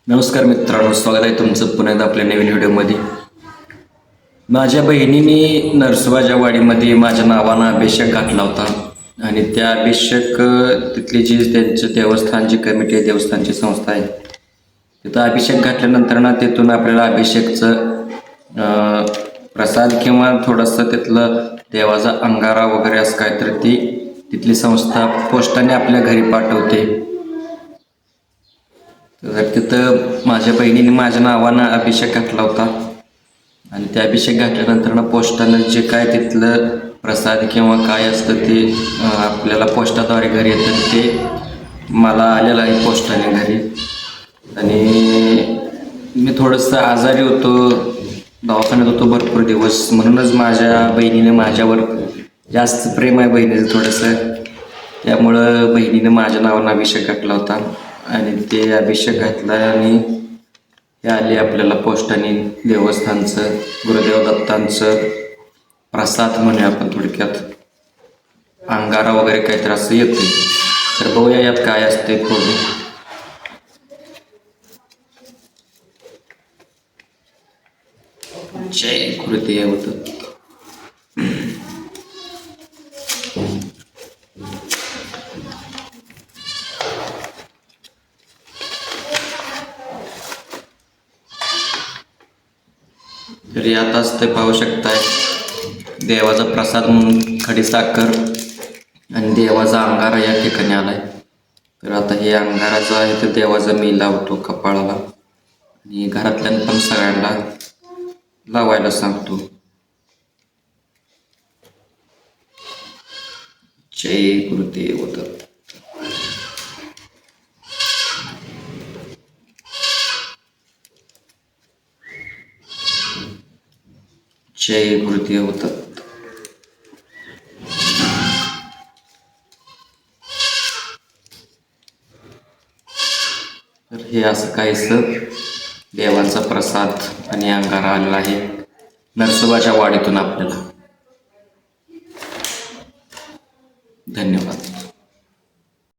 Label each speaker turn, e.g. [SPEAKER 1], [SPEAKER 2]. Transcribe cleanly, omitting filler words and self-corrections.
[SPEAKER 1] नमस्कार मित्रांनो, स्वागत आहे तुमचं पुन्हा एकदा आपल्या नवीन व्हिडिओमध्ये. माझ्या बहिणीने नरसोबाच्या वाडीमध्ये माझ्या नावानं अभिषेक घातला होता आणि त्या अभिषेक तिथली जी त्यांचं देवस्थान जी कमिटी आहे, देवस्थानची संस्था आहे, तिथं अभिषेक घातल्यानंतर ना तिथून आपल्याला अभिषेकचं प्रसाद किंवा थोडंसं तिथलं देवाचा अंगारा वगैरे असं काहीतरी ती तिथली संस्था पोस्टाने आपल्या घरी पाठवते. तर तिथं माझ्या बहिणीने माझ्या नावानं अभिषेक घातला होता आणि ते अभिषेक घातल्यानंतर ना पोस्टानं जे काय तिथलं प्रसाद किंवा काय असतं ते आपल्याला पोस्टाद्वारे घरी येतं. ते मला आलेलं आहे पोस्टाने घरी. आणि मी थोडंसं आजारी होतो, दवाखान्यात होतो भरपूर दिवस, म्हणूनच माझ्या बहिणीने माझ्यावर जास्त प्रेम आहे बहिणीचं थोडंसं, त्यामुळं बहिणीने माझ्या नावानं अभिषेक घातला होता आणि ते अभिषेक घातला आणि हे आले आपल्याला पोस्टाने देवस्थानचं गुरुदेव दत्तांचं प्रसाद म्हणूया आपण थोडक्यात, अंगारा वगैरे काहीतरी असं येते. तर बघूया यात काय असते थोडं. जय गुरुदेव दत्त. तर यात असते पाहू शकताय देवाचा प्रसाद म्हणून खडीसाखर आणि देवाचा अंगारा या ठिकाणी आलाय. तर आता हे अंगारा जो आहे ते देवाचा मी लावतो कपाळाला आणि घरातल्या पण सगळ्यांना लावायला सांगतो. जय गुरुदेव दत्त. जय गुरुदेव दत्त. तर हे असं काहीसं देवाचा प्रसाद आणि अंगारा आलेला आहे नरसोबाच्या वाडीतून आपल्याला. धन्यवाद.